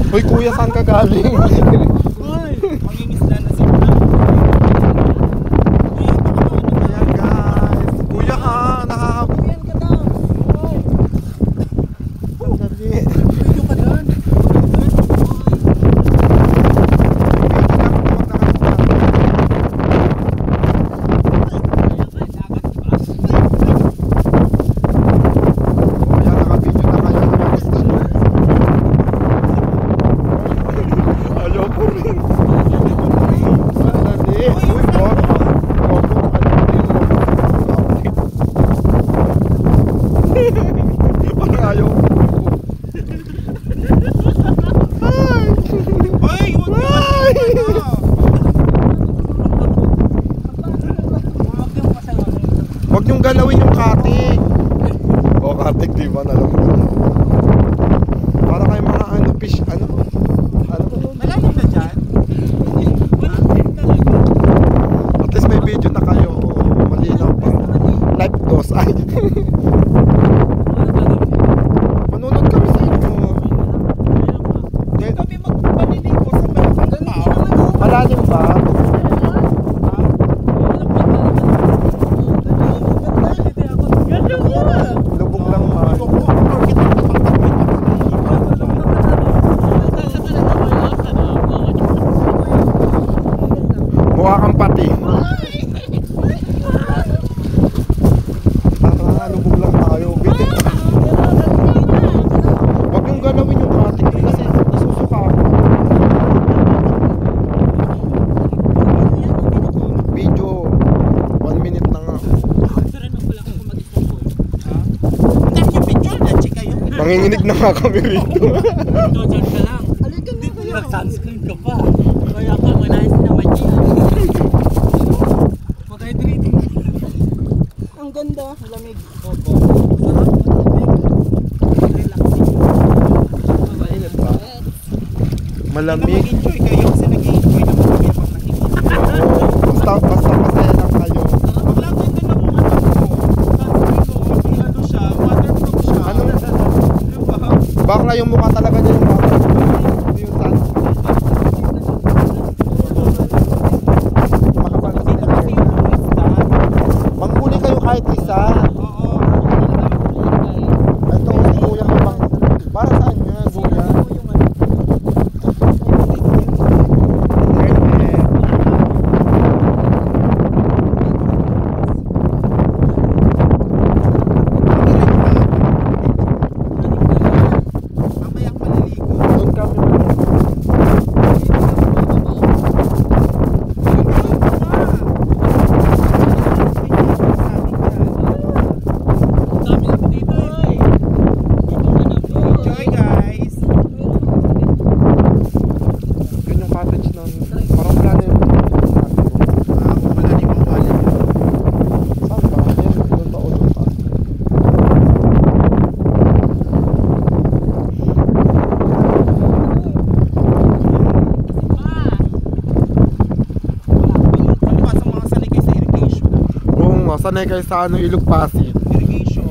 Uy kuya, saan ka galing? Uy, mangingisda na si Kuya. Ayan guys. Kuya ha, Kuyan ka daw. Uy. Video ka doon. Huwag niyong galawin yung katik. O katik, di ba? Alam mo. Para kayo mga ano, fish, ano? Malalim na dyan? At least may video na kayo. Malinaw pa. Live dos. Ay. Manunod kami sa inyo. Kami magpaniliko sa Malalim ba? Lubog lang man. Mukha kang pati. Tara, lubog lang tayo. Bitin. Huwag yung galawin yung katik kasi nasusuka ako. Video 1 minute na nga. Manginginig na nga kami rito. Dyan ka lang. Nag-sunscreen ka pa. Kaya ka, manahis naman niya. Mag-hydrating. Ang ganda, lamig. Opo. Mainit ba? Malamig. Mag-enjoy kayo kasi nag-enjoy naman kami pag nakikita. Basta masaya lang kayo. Maglagay ka ng ano siya, waterproof siya. Ano? Diba? Bakla yung mukha talaga niya yung mukha. Yung sun. Makapal kasi Dito kasi yung turista. manghuli kayo kahit isa. Oo. Ito si kuya ko bang. Para saan niya kuya? Mamayang maliligo. Doon kami. Enjoy guys. Yun yung cottage namin. Parang wala na yung Wala ni Mang Wala. saan ba? Yan, doon pa ulo pa. Ano ba sa mga sanay kayo sa irrigation? Oo nga, sanay kayo sa ano, Ilog Pasig. Irrigation.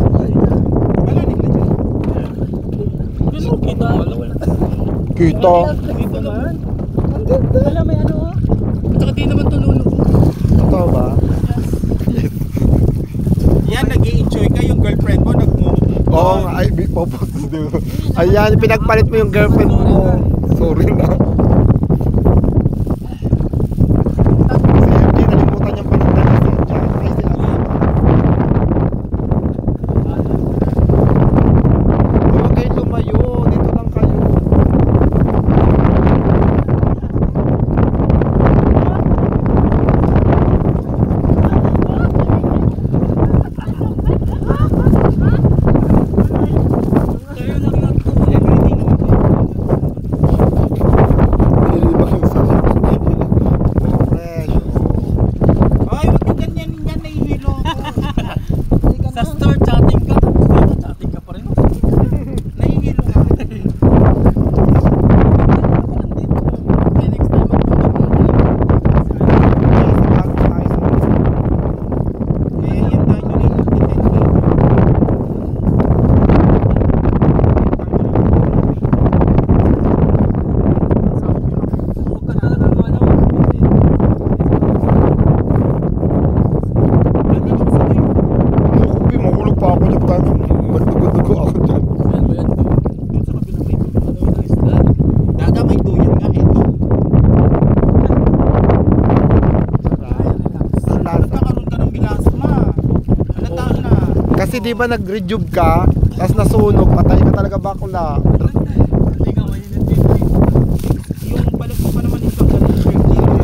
Malalim na dyan. Kita. Kita. Dito naman. Wala may ano. At saka di naman tulunod. Ito ba? Yan, nag-i-enjoy ka. Yung girlfriend mo, nagmumukha. Oo nga, ay, popost din. Ayan, pinagpalit mo yung girlfriend mo. Sorry na. Si MJ, nalimutan niyang panindan niya si MJ. Ay, si Ate. Huwag kayo lumayo. Dito lang kayo. kasi di ba nag-rejuve ka, tapos nasunog, patay ka talaga bakla. Hindi ka mainit dito eh. Yung balik ko pa naman ito, ganun shirt lang.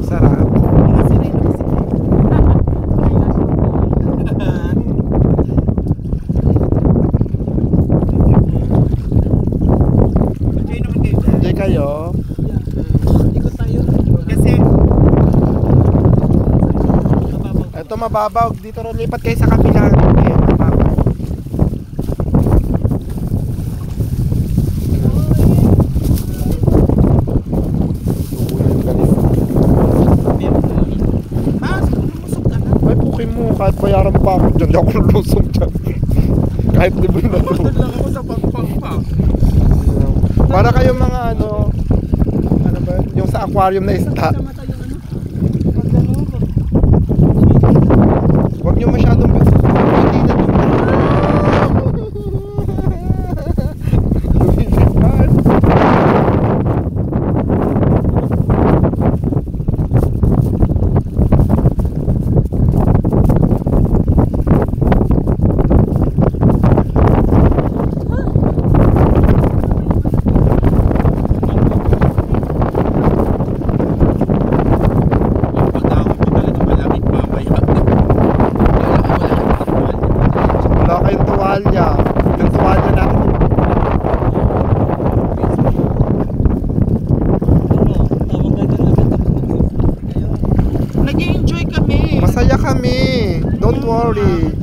Sarap. Enjoy naman kayo dyan. Enjoy kayo. Ikot tayo. Kasi, Ito mababaw. Dito rin lipat kayo sa kabila. Ayan, mababaw. lumusok ka na. Ay, pukin mo. Kahit bayaran pa ako dyan, di ako lulusong dyan. Kahit libre na to. Doon lang ako sa pagpag pa. Para kayo mga ano ba, yung sa aquarium na isda. Huwag nyo masyadong hindi na lumilipad. Pagdahon ko talaga malamig mamaya. Wala kayong tuwalya. Yung tuwalya natin. Tawag ka dyan agad tapos magsusunod kayo. Nag-i-enjoy kami. Masaya kami. Don't worry.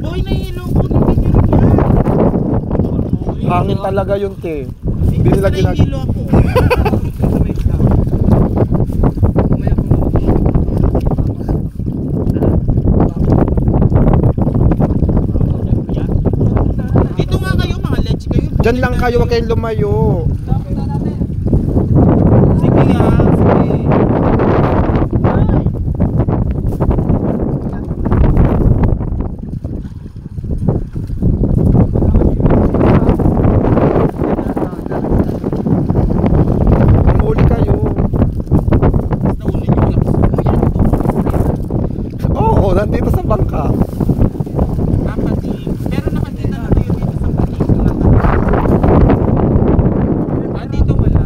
Boy, nahihilo ko. Hindi nyo yan. Hangin talaga yun, te. Hindi Basta nila ginagawa. nahihilo ako. Dito nga kayo, mga ledge kayo. Diyan lang kayo, huwag kayong lumayo. Sige ah, sige. Mamuli kayo. Nauli nyo lang. Oo, nandito sa bangka. Kapati. Pero nakakita na kayo dito sa paligid. Ah, dito wala.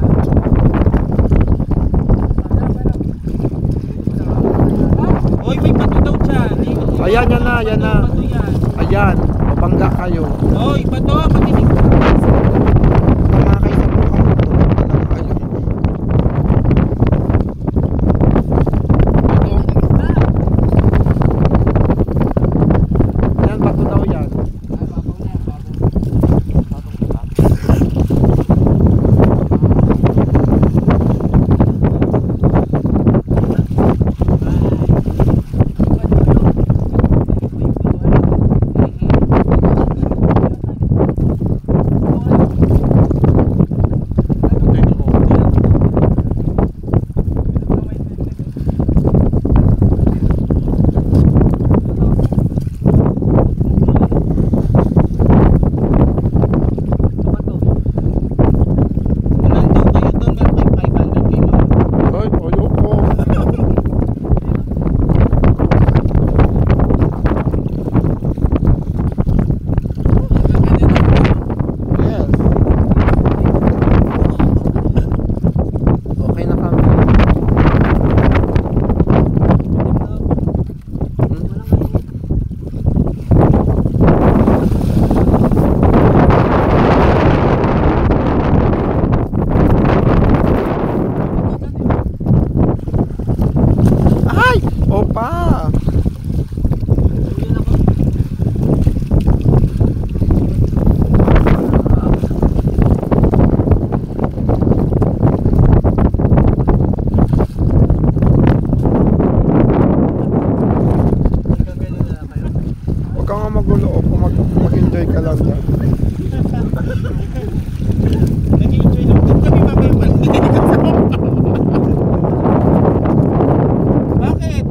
Oy, may bato daw dyan. Ayan, yan na, yan na. Bato yan. Ayan, mabangga kayo. Oy, bato, makinig ka. Tama kayo sa bangka. Talaga kayo. Yan, bato daw yan. Nandun kayo doon, meron kayong 500 kayo. Ay, ayoko. Yes. Okay na kami. Ay! Opa! Huwag ka nga magulo. Opo, mag-enjoy ka lang dyan. Nag-i-enjoy lang. Doon kami mamaya maliit sa baba. Bakit?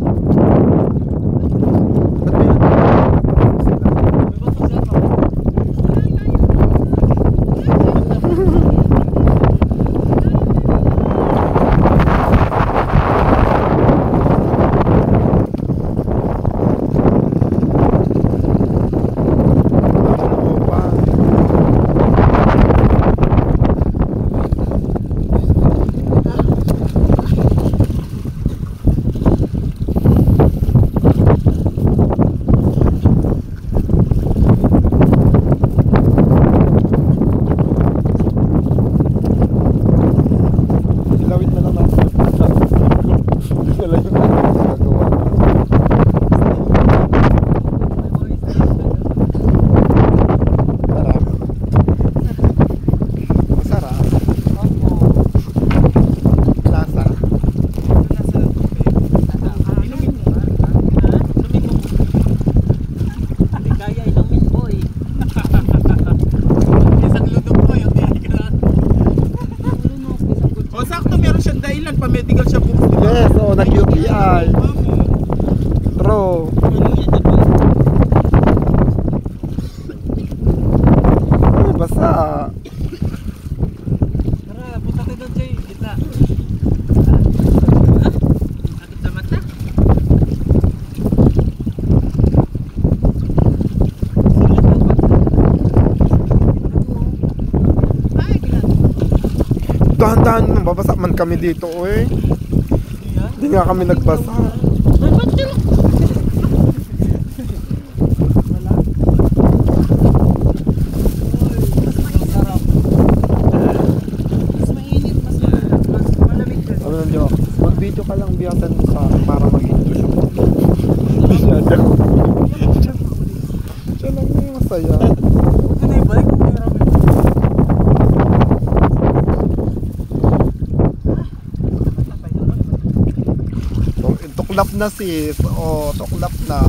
nag-UTI. True. Ay, basa. Tara, punta tayo doon, Jay. Kita. Sakit sa mata. Ay, Dahan-dahan nung babasa man kami dito, oy. Hindi nga kami nagbasa. Ay, ba't yun? Mas mainit, mas malamig ka. Ano nyo? Mag-video ka lang biyasan mo sa akin para mag-enjoy siya. Siya lang yung masaya. Ito na yung bike. Tuklap na sis. Oh, tuklap na.